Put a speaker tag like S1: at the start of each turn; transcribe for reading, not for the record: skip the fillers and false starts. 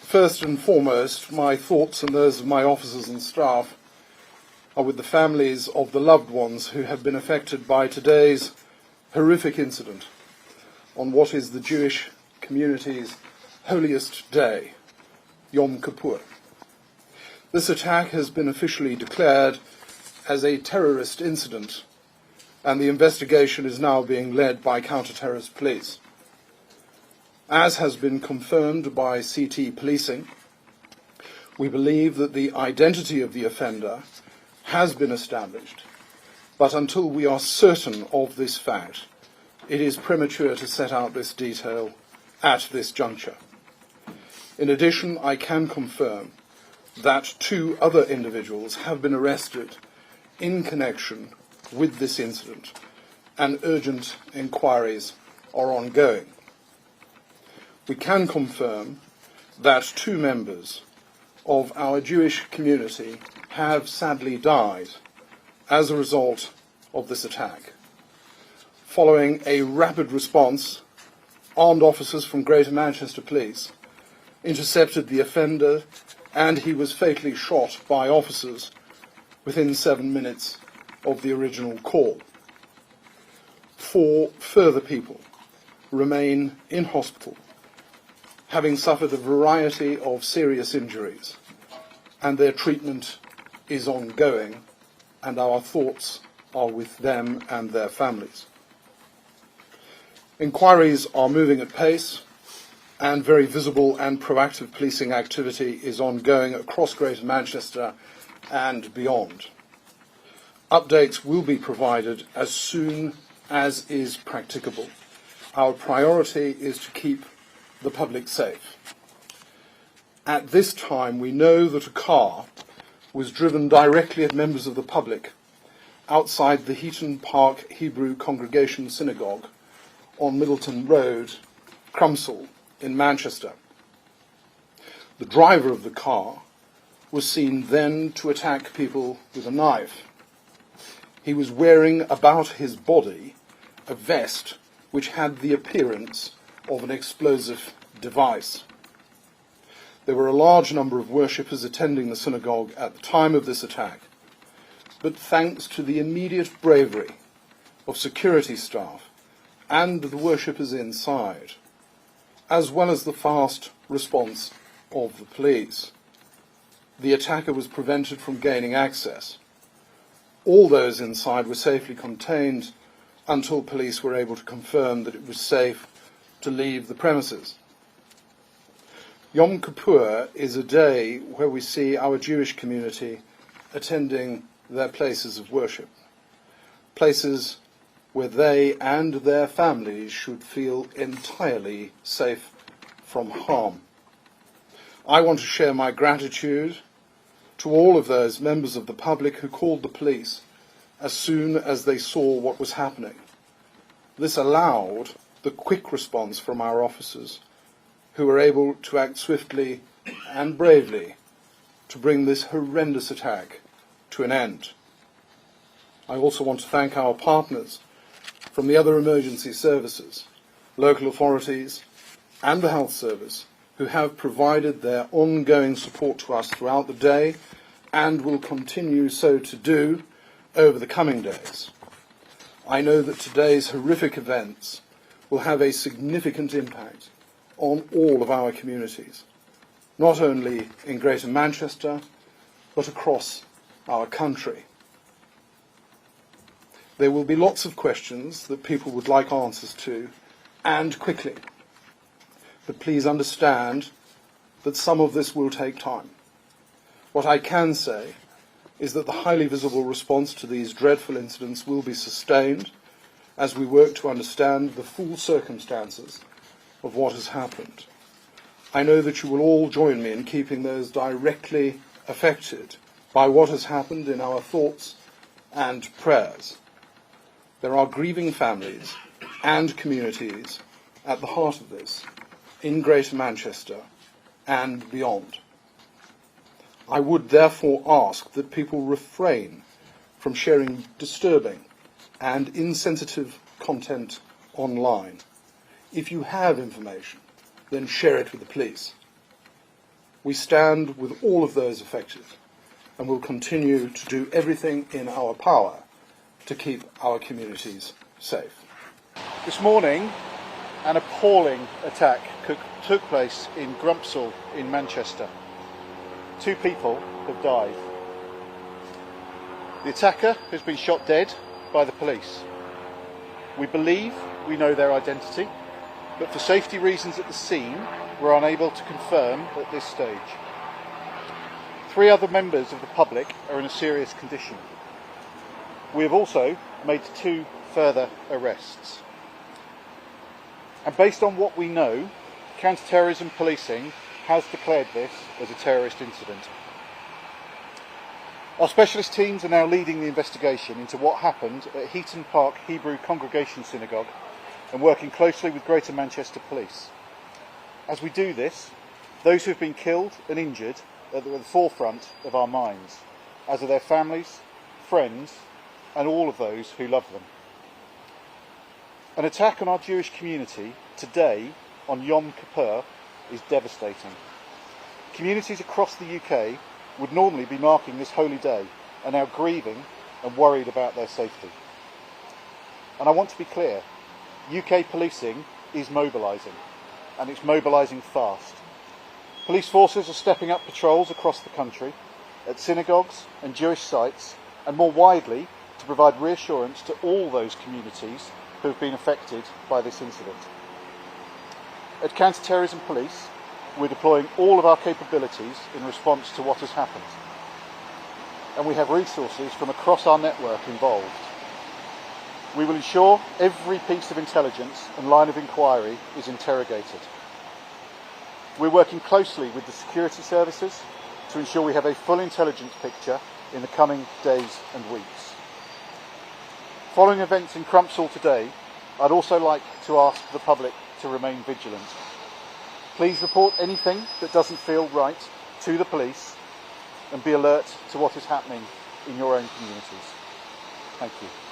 S1: First and foremost, my thoughts and those of my officers and staff are with the families of the loved ones who have been affected by today's horrific incident on what is the Jewish community's holiest day, Yom Kippur. This attack has been officially declared as a terrorist incident, and the investigation is now being led by counter-terrorist police. As has been confirmed by CT policing, we believe that the identity of the offender has been established, but until we are certain of this fact, it is premature to set out this detail at this juncture. In addition, I can confirm that 2 other individuals have been arrested in connection with this incident, and urgent inquiries are ongoing. We can confirm that 2 members of our Jewish community have sadly died as a result of this attack. Following a rapid response, armed officers from Greater Manchester Police intercepted the offender, and he was fatally shot by officers within 7 minutes of the original call. 4 further people remain in hospital, having suffered a variety of serious injuries, and their treatment is ongoing, and our thoughts are with them and their families. Inquiries are moving at pace, and very visible and proactive policing activity is ongoing across Greater Manchester and beyond. Updates will be provided as soon as is practicable. Our priority is to keep the public safe. At this time, we know that a car was driven directly at members of the public outside the Heaton Park Hebrew Congregation Synagogue on Middleton Road, Constable, in Manchester. The driver of the car was seen then to attack people with a knife. He was wearing about his body a vest which had the appearance of an explosive device. There were a large number of worshippers attending the synagogue at the time of this attack, but thanks to the immediate bravery of security staff and the worshippers inside, as well as the fast response of the police, the attacker was prevented from gaining access. All those inside were safely contained until police were able to confirm that it was safe to leave the premises. Yom Kippur is a day where we see our Jewish community attending their places of worship, places where they and their families should feel entirely safe from harm. I want to share my gratitude to all of those members of the public who called the police as soon as they saw what was happening. This allowed the quick response from our officers, who were able to act swiftly and bravely to bring this horrendous attack to an end. I also want to thank our partners from the other emergency services, local authorities, and the health service, who have provided their ongoing support to us throughout the day and will continue so to do over the coming days. I know that today's horrific events will have a significant impact on all of our communities, not only in Greater Manchester, but across our country. There will be lots of questions that people would like answers to, and quickly. But please understand that some of this will take time. What I can say is that the highly visible response to these dreadful incidents will be sustained as we work to understand the full circumstances of what has happened. I know that you will all join me in keeping those directly affected by what has happened in our thoughts and prayers. There are grieving families and communities at the heart of this, in Greater Manchester and beyond. I would therefore ask that people refrain from sharing disturbing and insensitive content online. If you have information, then share it with the police. We stand with all of those affected and will continue to do everything in our power to keep our communities safe.
S2: This morning, an appalling attack took place in Grumpsall in Manchester. 2 people have died. The attacker has been shot dead by the police. We believe we know their identity, but for safety reasons at the scene, we're unable to confirm at this stage. 3 other members of the public are in a serious condition. We have also made 2 further arrests. And based on what we know, counter-terrorism policing has declared this as a terrorist incident. Our specialist teams are now leading the investigation into what happened at Heaton Park Hebrew Congregation Synagogue and working closely with Greater Manchester Police. As we do this, those who have been killed and injured are at the forefront of our minds, as are their families, friends, and all of those who love them. An attack on our Jewish community today on Yom Kippur is devastating. Communities across the UK would normally be marking this holy day are now grieving and worried about their safety. And I want to be clear, UK policing is mobilising, and it's mobilising fast. Police forces are stepping up patrols across the country, at synagogues and Jewish sites, and more widely to provide reassurance to all those communities who have been affected by this incident. At Counter-Terrorism Police, we're deploying all of our capabilities in response to what has happened. And we have resources from across our network involved. We will ensure every piece of intelligence and line of inquiry is interrogated. We're working closely with the security services to ensure we have a full intelligence picture in the coming days and weeks. Following events in Crumpsall today, I'd also like to ask the public to remain vigilant. Please report anything that doesn't feel right to the police and be alert to what is happening in your own communities. Thank you.